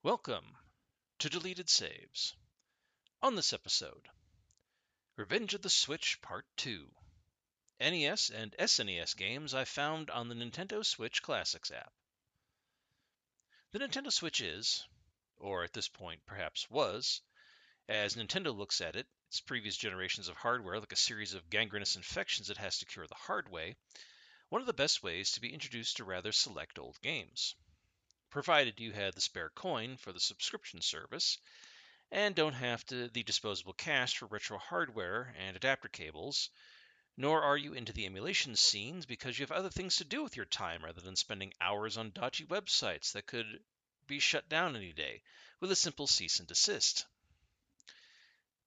Welcome to Deleted Saves. On this episode, Revenge of the Switch Part 2. NES and SNES games I found on the Nintendo Switch Classics app. The Nintendo Switch is, or at this point perhaps was, as Nintendo looks at it, its previous generations of hardware like a series of gangrenous infections it has to cure the hard way, one of the best ways to be introduced to rather select old games. Provided you had the spare coin for the subscription service, and don't have the disposable cash for retro hardware and adapter cables, nor are you into the emulation scenes because you have other things to do with your time rather than spending hours on dodgy websites that could be shut down any day with a simple cease and desist.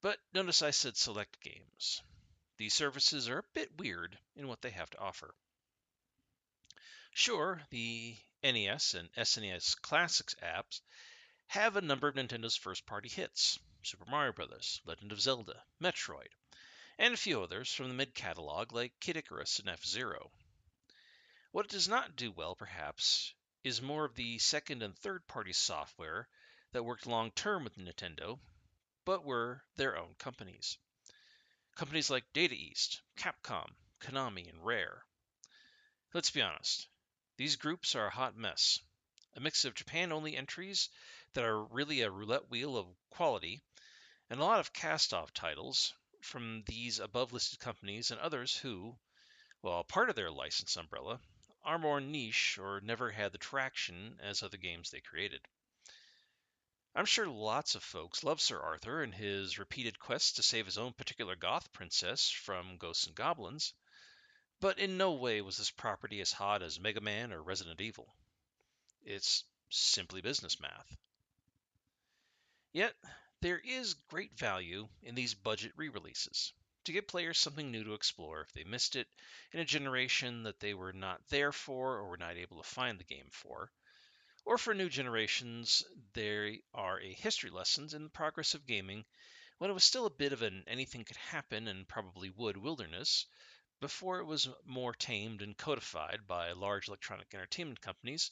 But notice I said select games. These services are a bit weird in what they have to offer. Sure, the NES and SNES Classics apps have a number of Nintendo's first-party hits: Super Mario Bros., Legend of Zelda, Metroid, and a few others from the mid-catalog like Kid Icarus and F-Zero. What it does not do well, perhaps, is more of the second and third-party software that worked long-term with Nintendo, but were their own companies. Companies like Data East, Capcom, Konami, and Rare. Let's be honest, these groups are a hot mess. A mix of Japan-only entries that are really a roulette wheel of quality, and a lot of cast-off titles from these above-listed companies and others who, while part of their license umbrella, are more niche or never had the traction as other games they created. I'm sure lots of folks love Sir Arthur and his repeated quests to save his own particular goth princess from ghosts and goblins, but in no way was this property as hot as Mega Man or Resident Evil. It's simply business math. Yet, there is great value in these budget re-releases to give players something new to explore if they missed it in a generation that they were not there for or were not able to find the game for. Or for new generations, there are a history lessons in the progress of gaming when it was still a bit of an anything could happen and probably would wilderness before it was more tamed and codified by large electronic entertainment companies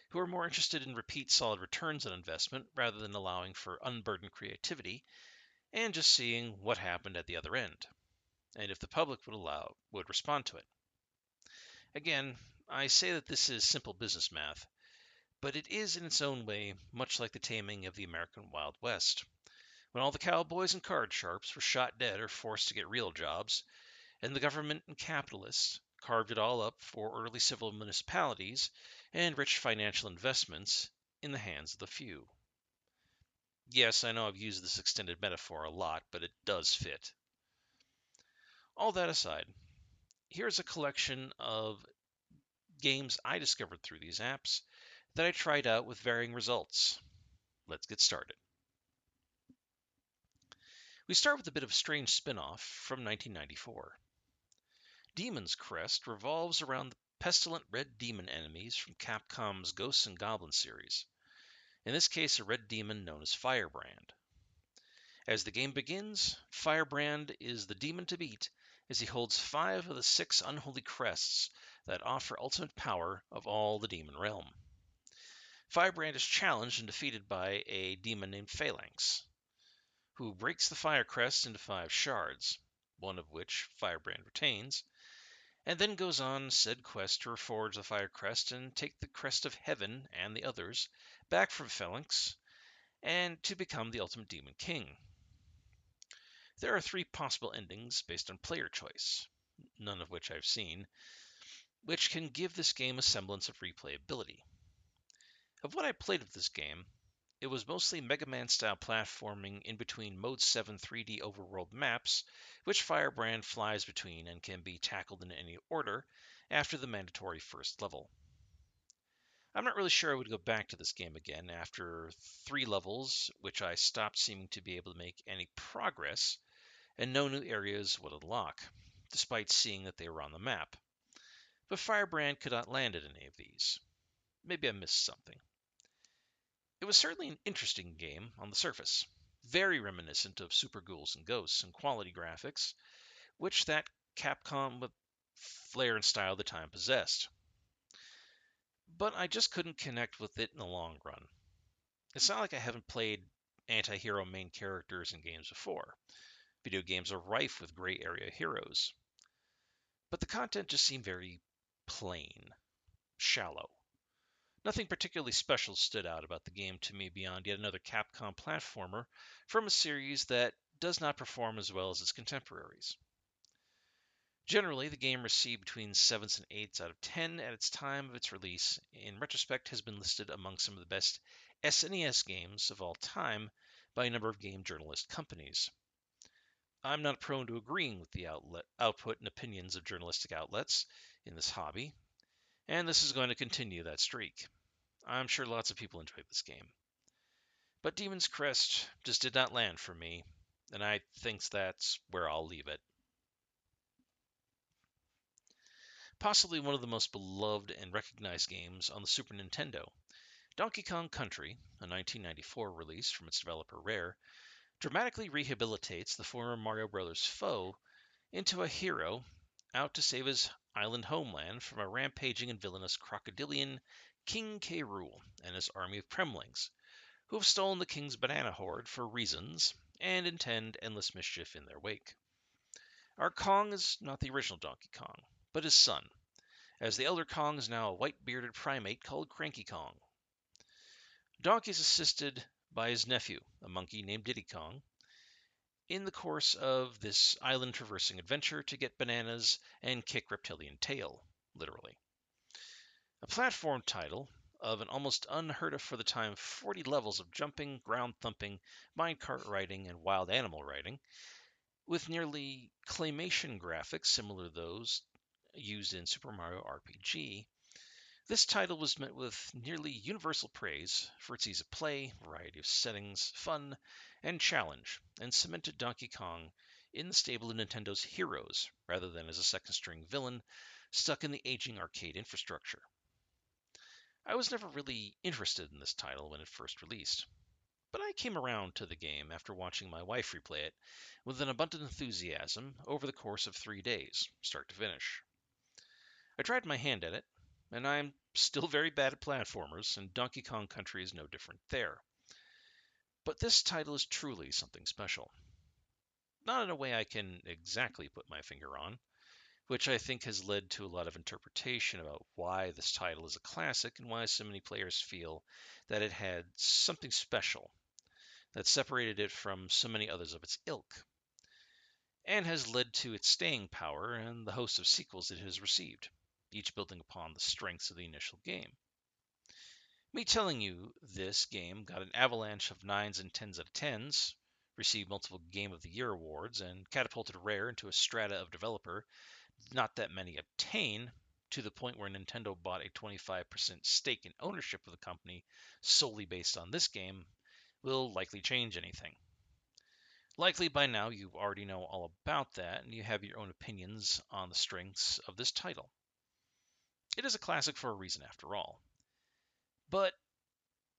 who are more interested in repeat solid returns on investment rather than allowing for unburdened creativity and just seeing what happened at the other end, and if the public would respond to it. Again, I say that this is simple business math, but it is in its own way much like the taming of the American Wild West, when all the cowboys and card sharps were shot dead or forced to get real jobs, and the government and capitalists carved it all up for early civil municipalities and rich financial investments in the hands of the few. Yes, I know I've used this extended metaphor a lot, but it does fit. All that aside, here's a collection of games I discovered through these apps that I tried out with varying results. Let's get started. We start with a bit of a strange spin-off from 1994. Demon's Crest revolves around the pestilent red demon enemies from Capcom's Ghosts and Goblins series. In this case, a red demon known as Firebrand. As the game begins, Firebrand is the demon to beat as he holds 5 of the 6 unholy crests that offer ultimate power of all the demon realm. Firebrand is challenged and defeated by a demon named Phalanx, who breaks the Fire Crest into 5 shards, one of which Firebrand retains, and then goes on said quest to reforge the Fire Crest and take the Crest of Heaven and the others back from Phalanx, and to become the ultimate Demon King. There are 3 possible endings based on player choice, none of which I've seen, which can give this game a semblance of replayability. Of what I played of this game, it was mostly Mega Man-style platforming in between Mode 7 3D overworld maps, which Firebrand flies between and can be tackled in any order after the mandatory first level. I'm not really sure I would go back to this game again after 3 levels, which I stopped seeming to be able to make any progress, and no new areas would unlock, despite seeing that they were on the map. But Firebrand could not land at any of these. Maybe I missed something. It was certainly an interesting game on the surface, very reminiscent of Super Ghouls and Ghosts and quality graphics, which that Capcom with flair and style of the time possessed. But I just couldn't connect with it in the long run. It's not like I haven't played anti hero main characters in games before. Video games are rife with gray area heroes. But the content just seemed very plain, shallow. Nothing particularly special stood out about the game to me beyond yet another Capcom platformer from a series that does not perform as well as its contemporaries. Generally, the game received between 7s and 8s out of 10 at its time of its release. In retrospect, has been listed among some of the best SNES games of all time by a number of game journalist companies. I'm not prone to agreeing with the output and opinions of journalistic outlets in this hobby, and this is going to continue that streak. I'm sure lots of people enjoyed this game. But Demon's Crest just did not land for me, and I think that's where I'll leave it. Possibly one of the most beloved and recognized games on the Super Nintendo, Donkey Kong Country, a 1994 release from its developer Rare, dramatically rehabilitates the former Mario Bros. Foe into a hero out to save his island homeland from a rampaging and villainous crocodilian King K. Rool and his army of Kremlings, who have stolen the king's banana hoard for reasons and intend endless mischief in their wake. Our Kong is not the original Donkey Kong, but his son, as the elder Kong is now a white-bearded primate called Cranky Kong. Donkey is assisted by his nephew, a monkey named Diddy Kong, in the course of this island traversing adventure to get bananas and kick reptilian tail, literally. A platform title of an almost unheard of for the time 40 levels of jumping, ground thumping, minecart riding, and wild animal riding, with nearly claymation graphics similar to those used in Super Mario RPG. This title was met with nearly universal praise for its ease of play, variety of settings, fun, and challenge, and cemented Donkey Kong in the stable of Nintendo's heroes, rather than as a second-string villain stuck in the aging arcade infrastructure. I was never really interested in this title when it first released, but I came around to the game after watching my wife replay it with an abundant enthusiasm over the course of 3 days, start to finish. I tried my hand at it, and I'm still very bad at platformers, and Donkey Kong Country is no different there. But this title is truly something special. Not in a way I can exactly put my finger on, which I think has led to a lot of interpretation about why this title is a classic and why so many players feel that it had something special that separated it from so many others of its ilk, and has led to its staying power and the host of sequels it has received, each building upon the strengths of the initial game. Me telling you this game got an avalanche of 9s and 10s out of 10s, received multiple Game of the Year awards, and catapulted Rare into a strata of developer not that many obtain, to the point where Nintendo bought a 25% stake in ownership of the company solely based on this game, will likely change anything. Likely by now you already know all about that and you have your own opinions on the strengths of this title. It is a classic for a reason after all, but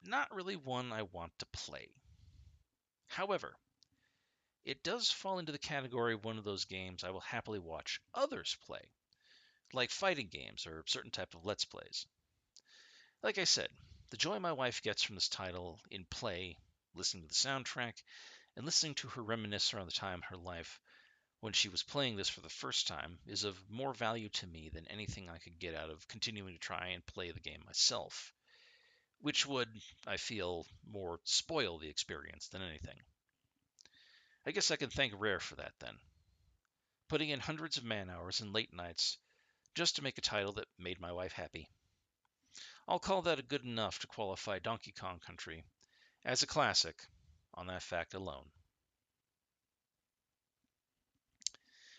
not really one I want to play. However, it does fall into the category of one of those games I will happily watch others play, like fighting games or certain type of Let's Plays. Like I said, the joy my wife gets from this title in play, listening to the soundtrack, and listening to her reminisce around the time in her life when she was playing this for the first time is of more value to me than anything I could get out of continuing to try and play the game myself, which would, I feel, more spoil the experience than anything. I guess I can thank Rare for that then, putting in hundreds of man hours and late nights just to make a title that made my wife happy. I'll call that a good enough to qualify Donkey Kong Country as a classic on that fact alone.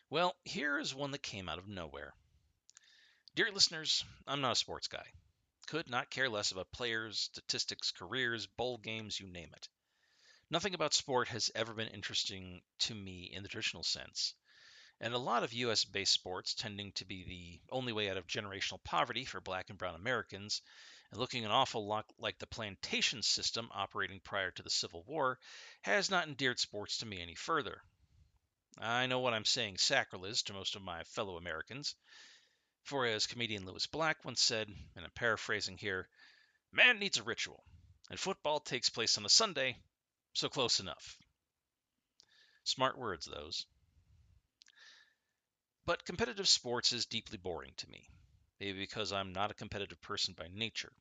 Well, here is one that came out of nowhere. Dear listeners, I'm not a sports guy. Could not care less about players, statistics, careers, bowl games, you name it. Nothing about sport has ever been interesting to me in the traditional sense. And a lot of US based sports tending to be the only way out of generational poverty for black and brown Americans, and looking an awful lot like the plantation system operating prior to the Civil War, has not endeared sports to me any further. I know what I'm saying sacrilege to most of my fellow Americans, for as comedian Lewis Black once said, and I'm paraphrasing here, man needs a ritual. And football takes place on a Sunday, so close enough. Smart words, those. But competitive sports is deeply boring to me, maybe because I'm not a competitive person by nature.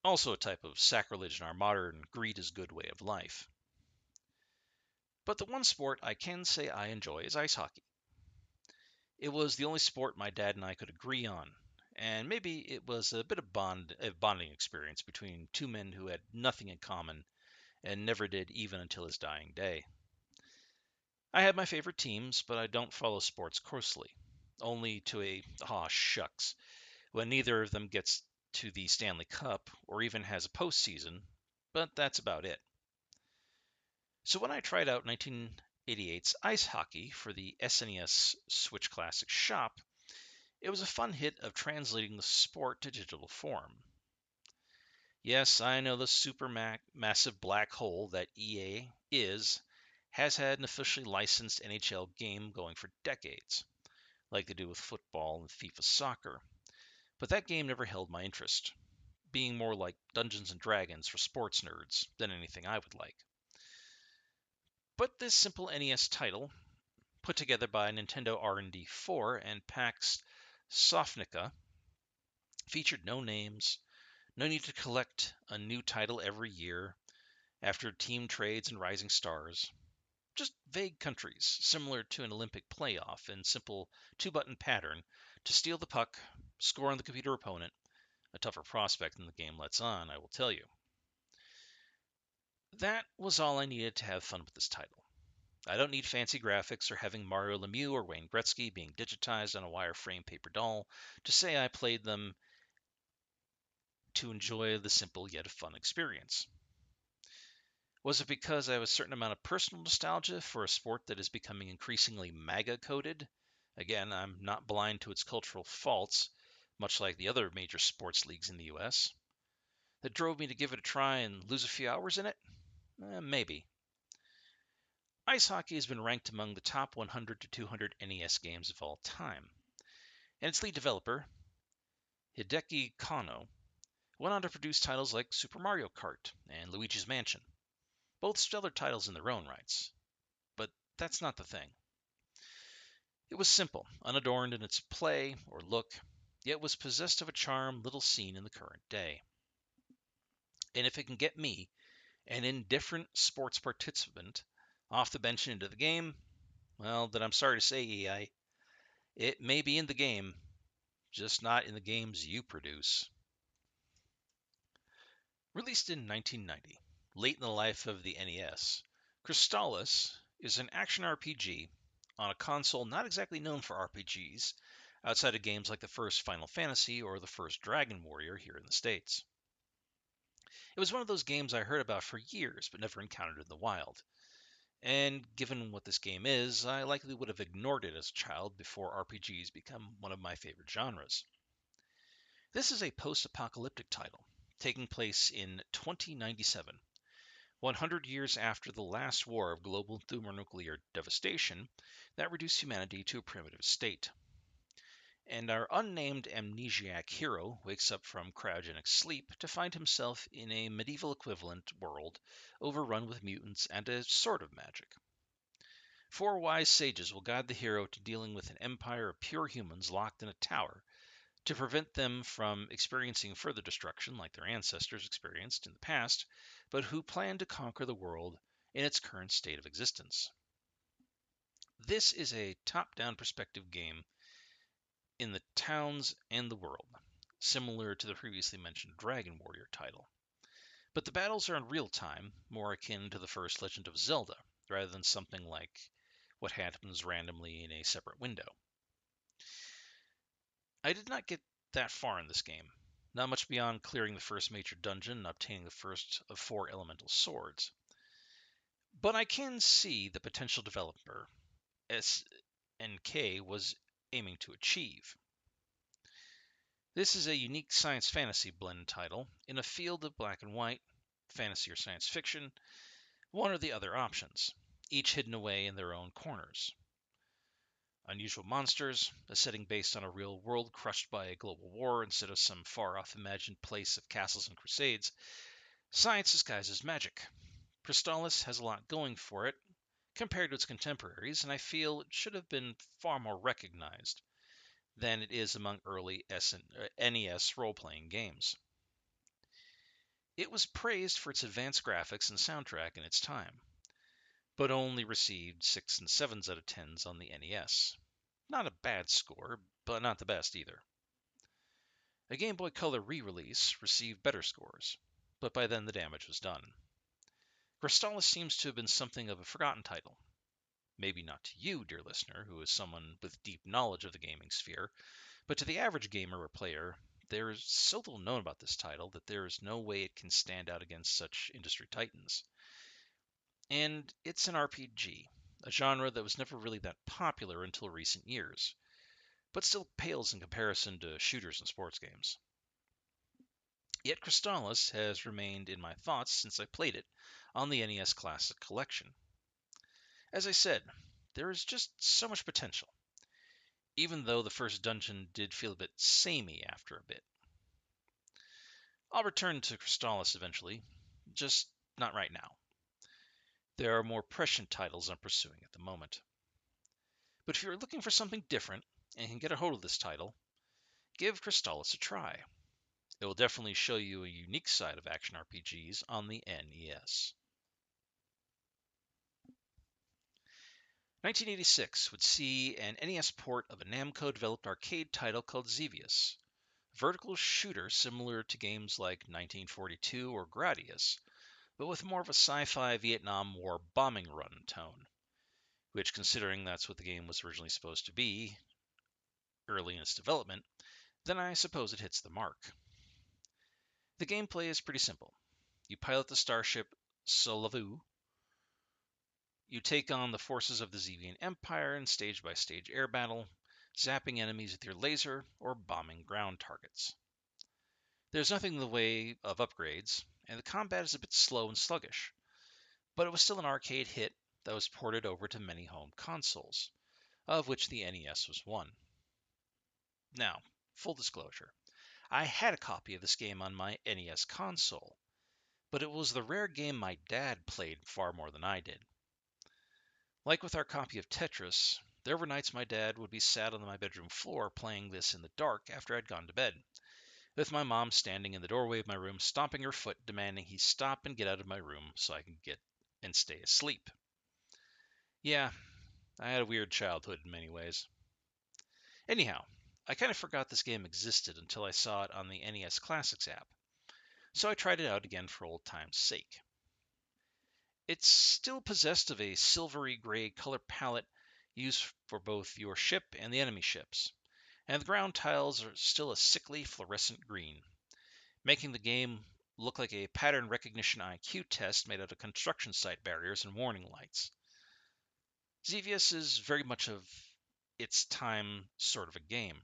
Also a type of sacrilege in our modern greed is good way of life. But the one sport I can say I enjoy is ice hockey. It was the only sport my dad and I could agree on, and maybe it was a bit of a bonding experience between two men who had nothing in common and never did even until his dying day. I have my favorite teams, but I don't follow sports closely, only to a aw shucks when neither of them gets to the Stanley Cup or even has a postseason, but that's about it. So when I tried out 1988's ice hockey for the SNES Switch Classic shop, it was a fun hit of translating the sport to digital form. Yes, I know the massive black hole that EA has had an officially licensed NHL game going for decades, like they do with football and FIFA soccer. But that game never held my interest, being more like Dungeons and Dragons for sports nerds than anything I would like. But this simple NES title, put together by Nintendo R&D 4 and PAX Sofnica, featured no names, no need to collect a new title every year after team trades and rising stars. Just vague countries, similar to an Olympic playoff in simple two-button pattern to steal the puck, score on the computer opponent, a tougher prospect than the game lets on, I will tell you. That was all I needed to have fun with this title. I don't need fancy graphics or having Mario Lemieux or Wayne Gretzky being digitized on a wireframe paper doll to say I played them to enjoy the simple yet fun experience. Was it because I have a certain amount of personal nostalgia for a sport that is becoming increasingly MAGA coded? Again, I'm not blind to its cultural faults, much like the other major sports leagues in the US. That drove me to give it a try and lose a few hours in it? Maybe. Ice hockey has been ranked among the top 100 to 200 NES games of all time, and its lead developer, Hideki Kano, went on to produce titles like Super Mario Kart and Luigi's Mansion, both stellar titles in their own rights. But that's not the thing. It was simple, unadorned in its play or look, yet was possessed of a charm little seen in the current day. And if it can get me, an indifferent sports participant, off the bench and into the game, well, then I'm sorry to say, EI, it may be in the game, just not in the games you produce. Released in 1990, late in the life of the NES, Crystallis is an action RPG on a console not exactly known for RPGs, outside of games like the first Final Fantasy or the first Dragon Warrior here in the States. It was one of those games I heard about for years but never encountered in the wild. And given what this game is, I likely would have ignored it as a child before RPGs become one of my favorite genres. This is a post-apocalyptic title, taking place in 2097, 100 years after the last war of global thermonuclear devastation that reduced humanity to a primitive state. And our unnamed amnesiac hero wakes up from cryogenic sleep to find himself in a medieval equivalent world overrun with mutants and a sort of magic. Four wise sages will guide the hero to dealing with an empire of pure humans locked in a tower to prevent them from experiencing further destruction like their ancestors experienced in the past, but who plan to conquer the world in its current state of existence. This is a top-down perspective game in the towns and the world, similar to the previously mentioned Dragon Warrior title. But the battles are in real time, more akin to the first Legend of Zelda, rather than something like what happens randomly in a separate window. I did not get that far in this game, not much beyond clearing the first major dungeon and obtaining the first of four elemental swords. But I can see the potential developer SNK was aiming to achieve. This is a unique science fantasy blend title in a field of black and white, fantasy or science fiction, one or the other options, each hidden away in their own corners. Unusual monsters, a setting based on a real world crushed by a global war instead of some far off imagined place of castles and crusades, Science disguises magic. Crystallis has a lot going for it compared to its contemporaries, and I feel it should have been far more recognized than it is among early NES role-playing games. It was praised for its advanced graphics and soundtrack in its time, but only received 6s and 7s out of 10s on the NES. Not a bad score, but not the best either. A Game Boy Color re-release received better scores, but by then the damage was done. Crystallis seems to have been something of a forgotten title. Maybe not to you, dear listener, who is someone with deep knowledge of the gaming sphere, but to the average gamer or player, there is so little known about this title that there is no way it can stand out against such industry titans. And it's an RPG, a genre that was never really that popular until recent years, but still pales in comparison to shooters and sports games. Yet Crystallis has remained in my thoughts since I played it on the NES Classic Collection. As I said, there is just so much potential, even though the first dungeon did feel a bit samey after a bit. I'll return to Crystallis eventually, just not right now. There are more prescient titles I'm pursuing at the moment. But if you're looking for something different and can get a hold of this title, give Crystallis a try. It will definitely show you a unique side of action RPGs on the NES. 1986 would see an NES port of a Namco-developed arcade title called Xevious, a vertical shooter similar to games like 1942 or Gradius, but with more of a sci-fi Vietnam War bombing run tone, which, considering that's what the game was originally supposed to be early in its development, then I suppose it hits the mark. The gameplay is pretty simple. You pilot the starship Solavu. You take on the forces of the Zevian Empire in stage-by-stage air battle, zapping enemies with your laser or bombing ground targets. There's nothing in the way of upgrades, and the combat is a bit slow and sluggish, but it was still an arcade hit that was ported over to many home consoles, of which the NES was one. Now, full disclosure, I had a copy of this game on my NES console, but it was the rare game my dad played far more than I did. Like with our copy of Tetris, there were nights my dad would be sat on my bedroom floor playing this in the dark after I'd gone to bed, with my mom standing in the doorway of my room, stomping her foot, demanding he stop and get out of my room so I could get and stay asleep. Yeah, I had a weird childhood in many ways. Anyhow, I kind of forgot this game existed until I saw it on the NES Classics app, so I tried it out again for old time's sake. It's still possessed of a silvery gray color palette used for both your ship and the enemy ships, and the ground tiles are still a sickly fluorescent green, making the game look like a pattern recognition IQ test made out of construction site barriers and warning lights. Xevious is very much of its time sort of a game.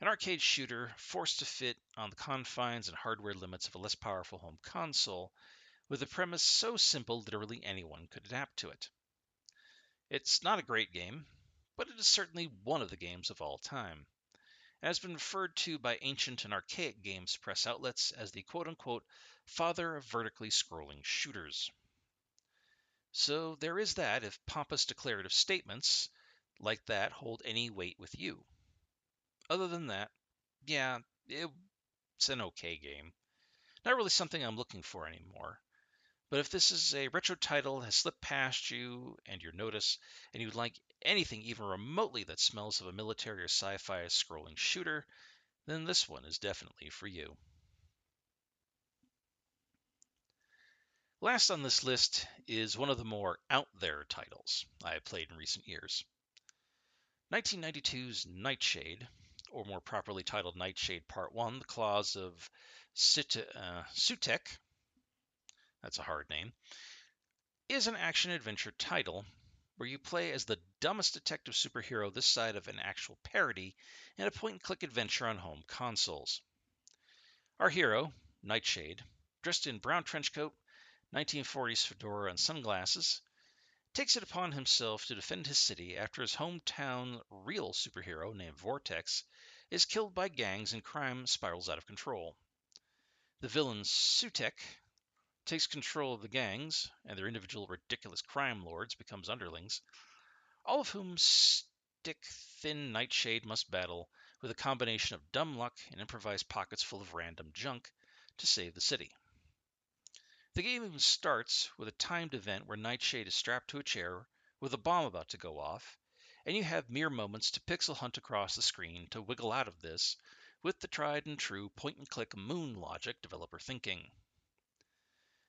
An arcade shooter forced to fit on the confines and hardware limits of a less powerful home console, with a premise so simple literally anyone could adapt to it. It's not a great game, but it is certainly one of the games of all time, and has been referred to by ancient and archaic games press outlets as the quote-unquote father of vertically scrolling shooters. So there is that if pompous declarative statements like that hold any weight with you. Other than that, yeah, it's an okay game. Not really something I'm looking for anymore. But if this is a retro title that has slipped past you and your notice, and you'd like anything even remotely that smells of a military or sci-fi scrolling shooter, then this one is definitely for you. Last on this list is one of the more out there titles I have played in recent years. 1992's Nightshade, or more properly titled Nightshade Part 1, The Claws of Sutek, that's a hard name, is an action-adventure title where you play as the dumbest detective superhero this side of an actual parody in a point-and-click adventure on home consoles. Our hero, Nightshade, dressed in brown trench coat, 1940s fedora, and sunglasses, takes it upon himself to defend his city after his hometown real superhero named Vortex is killed by gangs and crime spirals out of control. The villain Sutek takes control of the gangs, and their individual ridiculous crime lords becomes underlings, all of whom stick-thin Nightshade must battle with a combination of dumb luck and improvised pockets full of random junk to save the city. The game even starts with a timed event where Nightshade is strapped to a chair with a bomb about to go off, and you have mere moments to pixel hunt across the screen to wiggle out of this with the tried and true point-and-click moon logic developer thinking.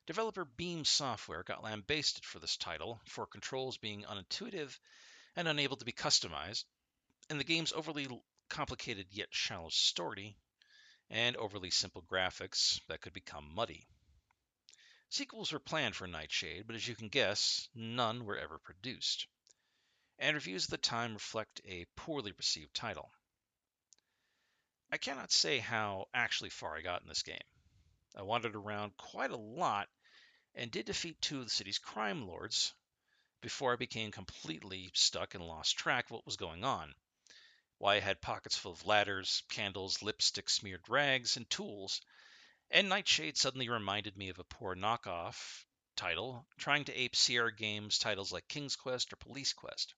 Developer Beam Software got lambasted for this title for controls being unintuitive and unable to be customized, and the game's overly complicated yet shallow story, and overly simple graphics that could become muddy. Sequels were planned for Nightshade, but as you can guess, none were ever produced, and reviews at the time reflect a poorly received title. I cannot say how actually far I got in this game. I wandered around quite a lot and did defeat two of the city's crime lords before I became completely stuck and lost track of what was going on. Why I had pockets full of ladders, candles, lipstick-smeared rags, and tools, and Nightshade suddenly reminded me of a poor knockoff title trying to ape Sierra Games titles like King's Quest or Police Quest.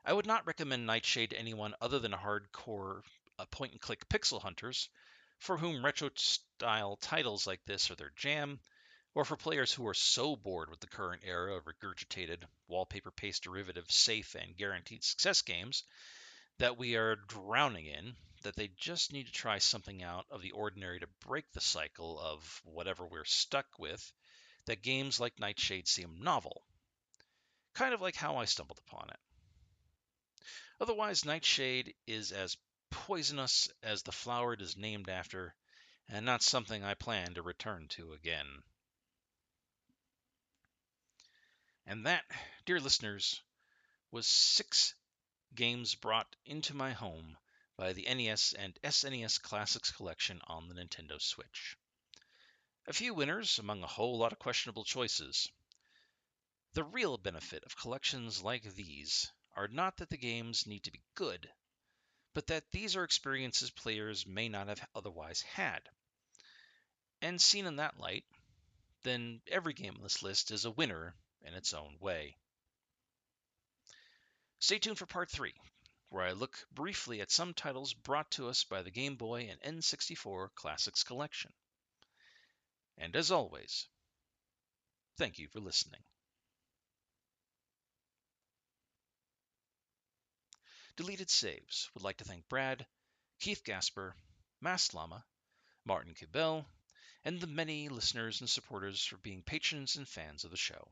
I would not recommend Nightshade to anyone other than hardcore point-and-click pixel hunters for whom retro-style titles like this are their jam, or for players who are so bored with the current era of regurgitated, wallpaper-paste derivative, safe, and guaranteed success games that we are drowning in, that they just need to try something out of the ordinary to break the cycle of whatever we're stuck with, that games like Nightshade seem novel. Kind of like how I stumbled upon it. Otherwise, Nightshade is as poisonous as the flower it is named after, and not something I plan to return to again. And that, dear listeners, was 6 games brought into my home by the NES and SNES Classics Collection on the Nintendo Switch. A few winners among a whole lot of questionable choices. The real benefit of collections like these are not that the games need to be good, but that these are experiences players may not have otherwise had. And seen in that light, then every game on this list is a winner in its own way. Stay tuned for part 3, where I look briefly at some titles brought to us by the Game Boy and N64 Classics Collection. And as always, thank you for listening. Deleted Saves would like to thank Brad, Keith Gasper, Mass Llama, Martin Cabell, and the many listeners and supporters for being patrons and fans of the show.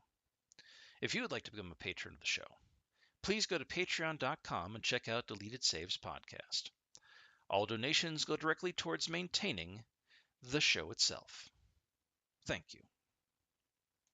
If you would like to become a patron of the show, please go to patreon.com and check out Deleted Saves podcast. All donations go directly towards maintaining the show itself. Thank you.